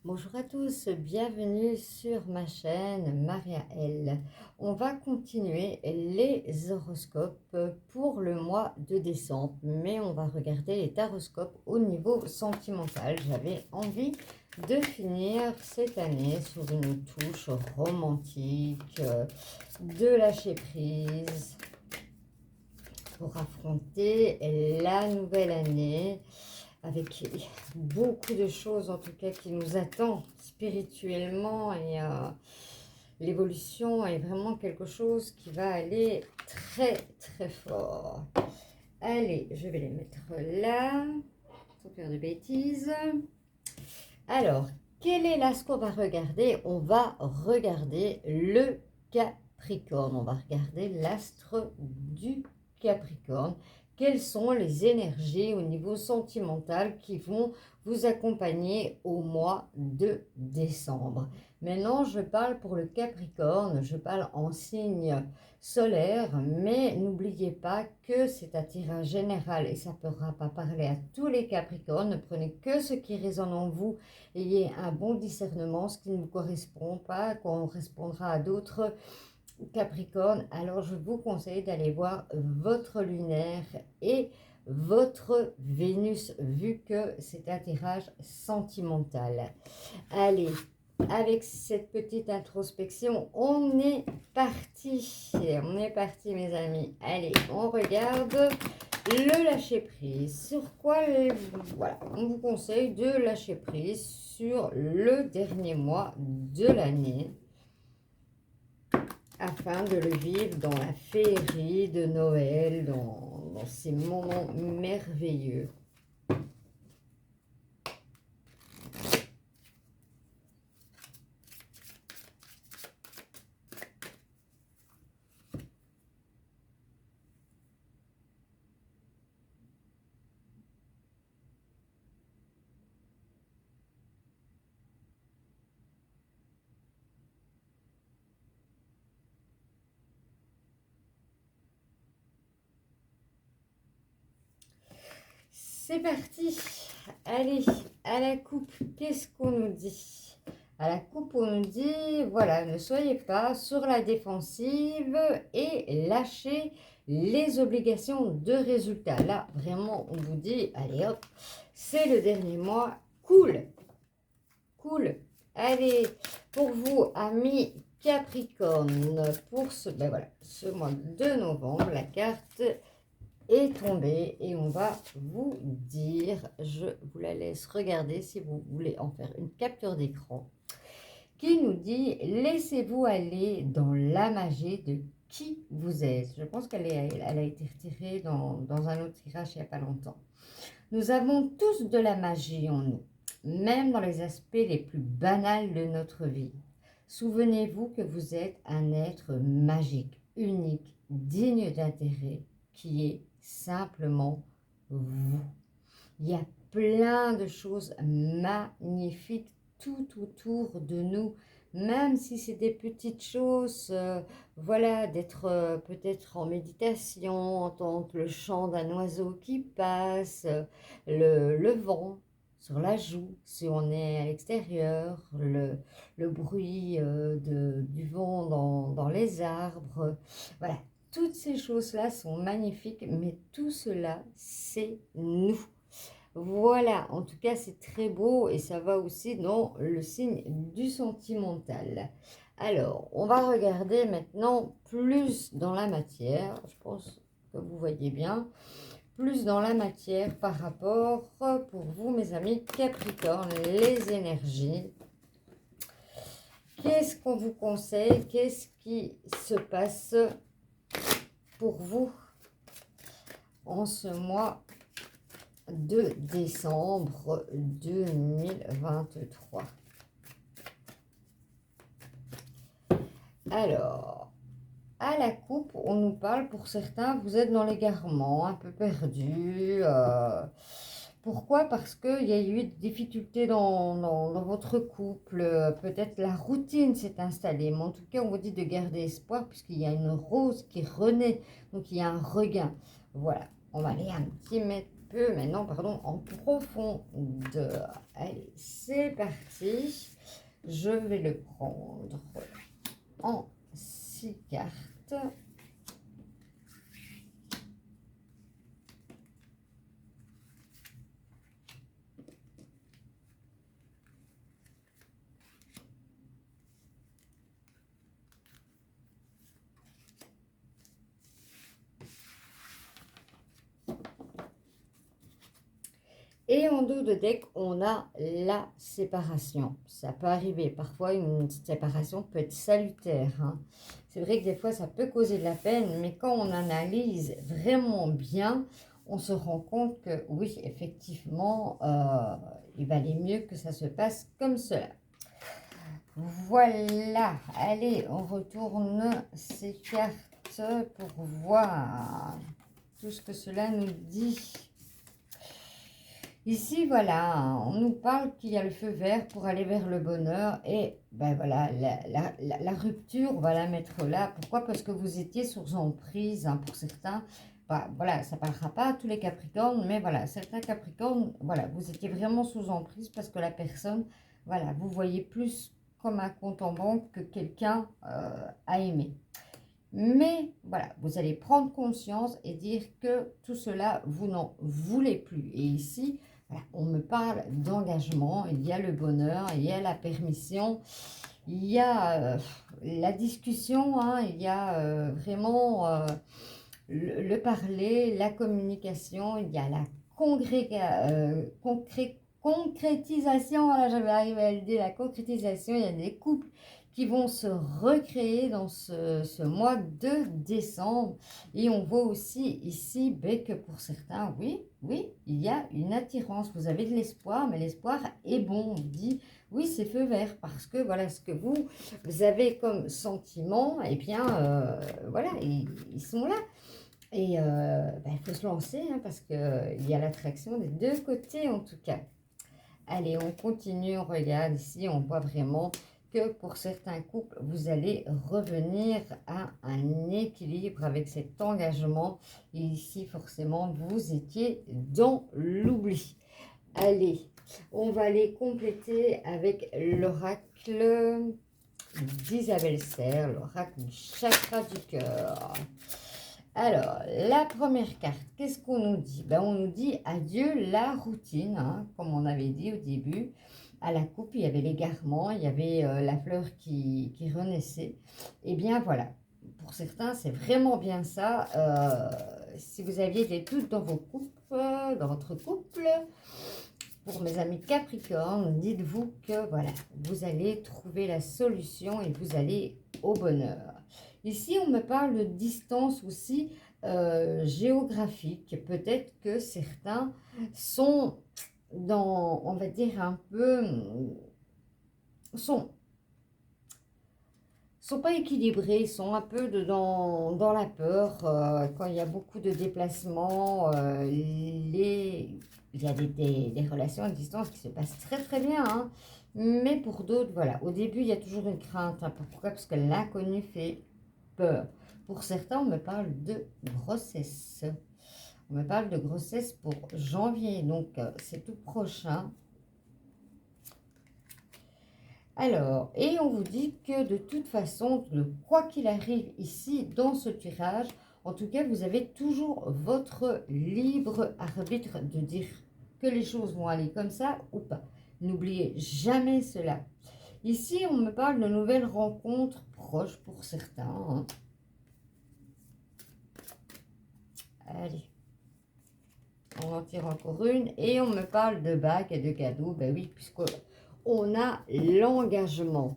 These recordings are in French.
Bonjour à tous, bienvenue sur ma chaîne Maria L. On va continuer les horoscopes pour le mois de décembre, mais on va regarder les taroscopes au niveau sentimental. J'avais envie de finir cette année sur une touche romantique, de lâcher prise pour affronter la nouvelle année, avec beaucoup de choses en tout cas qui nous attendent spirituellement et l'évolution est vraiment quelque chose qui va aller très très fort. Allez, je vais les mettre là, sans faire de bêtises. Alors, quel est l'astre qu'on va regarder? On va regarder le Capricorne. On va regarder l'astre du Capricorne. Quelles sont les énergies au niveau sentimental qui vont vous accompagner au mois de décembre? Maintenant, je parle pour le Capricorne, je parle en signe solaire, mais n'oubliez pas que c'est un tirage général et ça ne pourra pas parler à tous les Capricornes. Ne prenez que ce qui résonne en vous. Ayez un bon discernement, ce qui ne vous correspond pas correspondra à d'autres Capricorne. Alors je vous conseille d'aller voir votre lunaire et votre Vénus, vu que c'est un tirage sentimental. Allez, avec cette petite introspection, on est parti. On est parti, mes amis. Allez, on regarde le lâcher prise. Sur quoi, voilà, on vous conseille de lâcher prise sur le dernier mois de l'année, afin de le vivre dans la féerie de Noël, dans ces moments merveilleux. C'est parti. Allez, à la coupe, qu'est-ce qu'on nous dit? À la coupe, on nous dit, voilà, ne soyez pas sur la défensive et lâchez les obligations de résultat. Là, vraiment, on vous dit, allez hop, c'est le dernier mois, cool, cool. Allez, pour vous, amis Capricorne, pour ben voilà, ce mois de novembre, la carte est tombée et on va vous dire, je vous la laisse regarder si vous voulez en faire une capture d'écran, qui nous dit: laissez-vous aller dans la magie de qui vous êtes. Je pense qu'elle a été retirée dans un autre tirage il n'y a pas longtemps. Nous avons tous de la magie en nous, même dans les aspects les plus banals de notre vie. Souvenez-vous que vous êtes un être magique, unique, digne d'intérêt, qui est simplement vous. Il y a plein de choses magnifiques tout autour de nous, même si c'est des petites choses, voilà, d'être peut-être en méditation, entendre le chant d'un oiseau qui passe, le vent sur la joue, si on est à l'extérieur, le bruit du vent dans les arbres, voilà. Toutes ces choses-là sont magnifiques, mais tout cela, c'est nous. Voilà, en tout cas, c'est très beau et ça va aussi dans le signe du sentimental. Alors, on va regarder maintenant plus dans la matière. Je pense que vous voyez bien. Plus dans la matière par rapport, pour vous, mes amis Capricorne, les énergies. Qu'est-ce qu'on vous conseille? Qu'est-ce qui se passe pour vous en ce mois de décembre 2023? Alors, à la coupe, on nous parle, pour certains, vous êtes dans l'égarement, un peu perdu. Pourquoi? Parce qu'il y a eu des difficultés dans votre couple. Peut-être la routine s'est installée. Mais en tout cas, on vous dit de garder espoir puisqu'il y a une rose qui renaît. Donc, il y a un regain. Voilà. On va aller un petit peu maintenant, pardon, en profondeur. Allez, c'est parti. Je vais le prendre en 6 cartes. Et en dos de deck, on a la séparation. Ça peut arriver. Parfois, une séparation peut être salutaire, hein. C'est vrai que des fois, ça peut causer de la peine, mais quand on analyse vraiment bien, on se rend compte que oui, effectivement, il valait mieux que ça se passe comme cela. Voilà. Allez, on retourne ces cartes pour voir tout ce que cela nous dit. Ici, voilà, on nous parle qu'il y a le feu vert pour aller vers le bonheur et ben voilà, la rupture, on va la mettre là. Pourquoi? Parce que vous étiez sous emprise, hein, pour certains. Bah, voilà, ça ne parlera pas à tous les Capricornes, mais voilà, certains Capricornes, voilà, vous étiez vraiment sous emprise parce que la personne, voilà, vous voyez plus comme un compte en banque que quelqu'un a aimé. Mais voilà, vous allez prendre conscience et dire que tout cela, vous n'en voulez plus. Et ici, voilà, on me parle d'engagement, il y a le bonheur, il y a la permission, il y a la discussion, hein, il y a vraiment le parler, la communication, il y a la concrétisation, voilà, j'avais arrivé à le dire, la concrétisation, il y a des couples qui vont se recréer dans ce mois de décembre. Et on voit aussi ici que pour certains, oui, il y a une attirance. Vous avez de l'espoir, mais l'espoir est bon. On dit, oui, c'est feu vert, parce que voilà, ce que vous avez comme sentiment, et bien, voilà, ils sont là. Et il faut se lancer, hein, parce qu'il y a l'attraction des deux côtés, en tout cas. Allez, on continue, on regarde ici, on voit vraiment que pour certains couples, vous allez revenir à un équilibre avec cet engagement. Et ici, forcément, vous étiez dans l'oubli. Allez, on va aller compléter avec l'oracle d'Isabelle Serre, l'oracle du chakra du cœur. Alors, la première carte, qu'est-ce qu'on nous dit? Ben, on nous dit adieu la routine, hein, comme on avait dit au début. À la coupe, il y avait l'égarement, il y avait la fleur qui renaissait. Et bien voilà, pour certains, c'est vraiment bien ça. Si vous aviez des doutes dans vos couples, dans votre couple, pour mes amis Capricorne, dites-vous que voilà, vous allez trouver la solution et vous allez au bonheur. Ici, on me parle de distance aussi géographique. Peut-être que certains sont dans, on va dire, un peu, sont pas équilibrés, sont un peu dans la peur. Quand il y a beaucoup de déplacements, il y a des relations à distance qui se passent très très bien, hein. Mais pour d'autres, voilà, au début, il y a toujours une crainte, hein. Pourquoi? Parce que l'inconnu fait peur. Pour certains, on me parle de grossesse. On me parle de grossesse pour janvier, donc c'est tout prochain. Alors, et on vous dit que de toute façon, quoi qu'il arrive ici, dans ce tirage, en tout cas, vous avez toujours votre libre arbitre de dire que les choses vont aller comme ça ou pas. N'oubliez jamais cela. Ici, on me parle de nouvelles rencontres proches pour certains, hein. Allez, on en tire encore une. Et on me parle de bagues et de cadeaux. Ben oui, puisqu'on a l'engagement.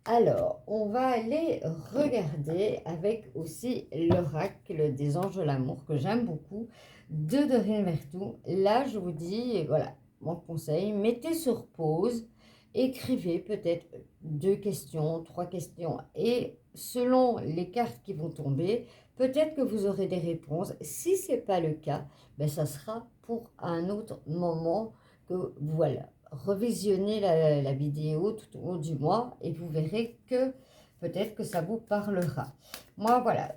Alors, on va aller regarder avec aussi l'oracle des anges de l'amour, que j'aime beaucoup, de Dorine Vertou. Là, je vous dis, voilà, mon conseil, mettez sur pause, écrivez peut-être 2 questions, 3 questions, et selon les cartes qui vont tomber, peut-être que vous aurez des réponses. Si ce n'est pas le cas, ben, ça sera pour un autre moment que, voilà. Revisionnez la vidéo tout au long du mois et vous verrez que peut-être que ça vous parlera. Moi, voilà,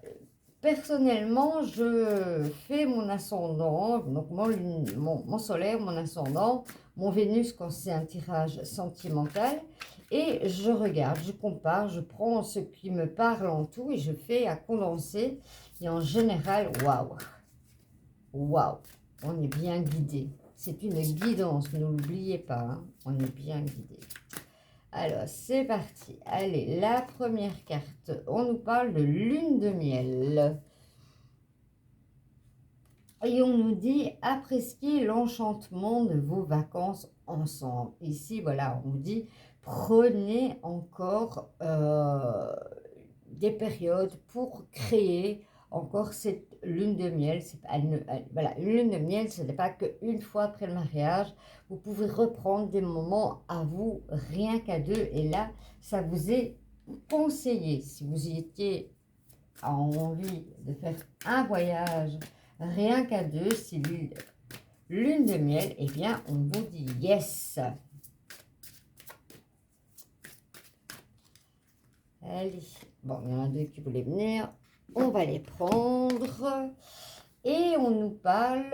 personnellement, je fais mon ascendant, donc mon solaire, mon ascendant, mon Vénus quand c'est un tirage sentimental. Et je regarde, je compare, je prends ce qui me parle en tout et je fais à condenser. Et en général, waouh, waouh, on est bien guidé. C'est une guidance, ne l'oubliez pas, hein, on est bien guidé. Alors, c'est parti. Allez, la première carte, on nous parle de lune de miel. Et on nous dit, appréciez l'enchantement de vos vacances ensemble. Ici, voilà, on nous dit, prenez encore des périodes pour créer encore cette lune de miel. Voilà, une lune de miel, ce n'est pas qu'une fois après le mariage. Vous pouvez reprendre des moments à vous, rien qu'à deux. Et là, ça vous est conseillé. Si vous y étiez en envie de faire un voyage, rien qu'à deux, si lune de miel, eh bien, on vous dit yes. Allez, bon, il y en a deux qui voulaient venir. On va les prendre. Et on nous parle,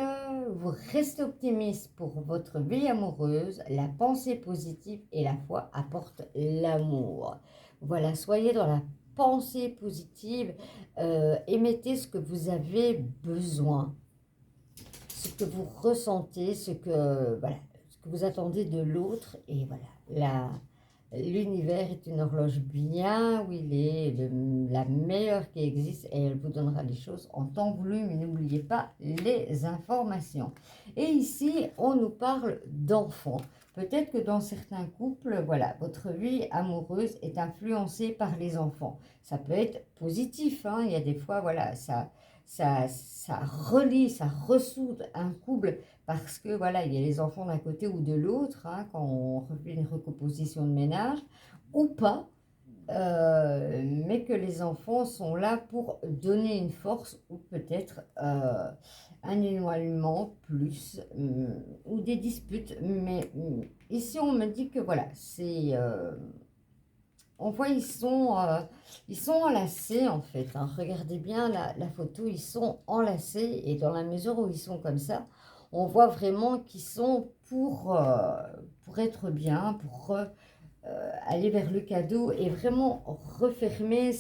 vous restez optimiste pour votre vie amoureuse. La pensée positive et la foi apportent l'amour. Voilà, soyez dans la pensée positive. Émettez ce que vous avez besoin. Ce que vous ressentez, voilà, ce que vous attendez de l'autre. Et voilà, l'univers est une horloge bien où il est la meilleure qui existe et elle vous donnera les choses en temps voulu, mais n'oubliez pas les informations. Et ici, on nous parle d'enfants. Peut-être que dans certains couples, voilà, votre vie amoureuse est influencée par les enfants. Ça peut être positif, hein, il y a des fois, voilà, ça relie, ça ressoude un couple parce que voilà, il y a les enfants d'un côté ou de l'autre, hein, quand on fait une recomposition de ménage, ou pas, mais que les enfants sont là pour donner une force ou peut-être un éloignement plus, ou des disputes. Mais ici, on me dit que voilà, on voit ils sont enlacés en fait, hein. Regardez bien la photo, ils sont enlacés et dans la mesure où ils sont comme ça, on voit vraiment qu'ils sont pour être bien, pour aller vers le cadeau et vraiment refermer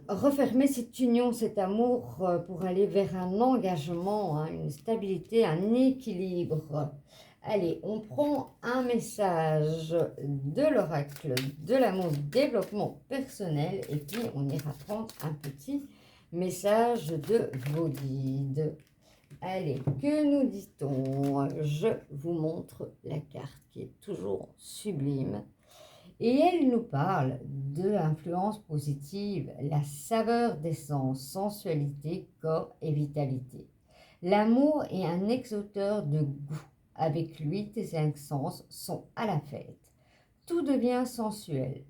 refermer cette union, cet amour pour aller vers un engagement, hein, une stabilité, un équilibre. Allez, on prend un message de l'oracle de l'amour développement personnel et puis on ira prendre un petit message de vos guides. Allez, que nous dit-on? Je vous montre la carte qui est toujours sublime. Et elle nous parle de l'influence positive, la saveur d'essence, sensualité, corps et vitalité. L'amour est un exauteur de goût. Avec lui, tes cinq sens sont à la fête. Tout devient sensuel.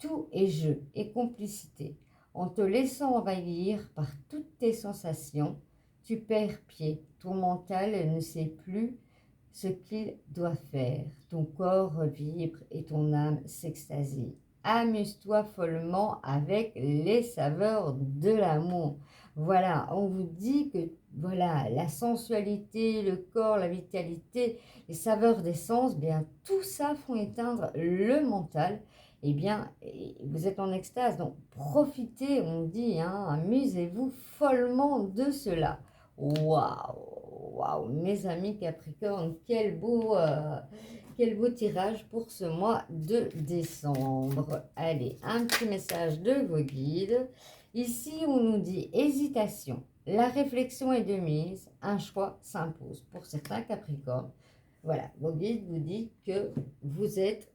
Tout est jeu et complicité. En te laissant envahir par toutes tes sensations, tu perds pied. Ton mental ne sait plus ce qu'il doit faire. Ton corps vibre et ton âme s'extasie. Amuse-toi follement avec les saveurs de l'amour. Voilà, on vous dit que voilà, la sensualité, le corps, la vitalité, les saveurs d'essence, bien tout ça font éteindre le mental. Eh bien, vous êtes en extase, donc profitez, on dit, hein, amusez-vous follement de cela. Waouh, waouh, mes amis Capricorne, quel beau tirage pour ce mois de décembre. Allez, un petit message de vos guides. Ici, on nous dit hésitation. La réflexion est de mise, un choix s'impose. Pour certains Capricornes, voilà, vos guides vous disent que vous êtes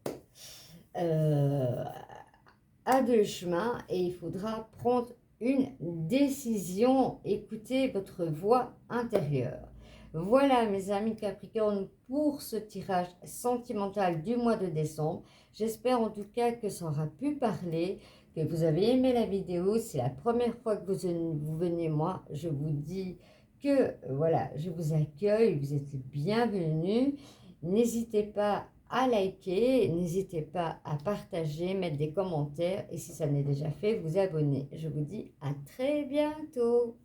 à deux chemins et il faudra prendre une décision. Écoutez votre voix intérieure. Voilà mes amis Capricorne pour ce tirage sentimental du mois de décembre. J'espère en tout cas que ça aura pu parler, que vous avez aimé la vidéo. C'est la première fois que vous venez, moi, je vous dis que voilà, je vous accueille, vous êtes bienvenus. N'hésitez pas à liker, n'hésitez pas à partager, mettre des commentaires et si ça n'est déjà fait, vous abonner. Je vous dis à très bientôt.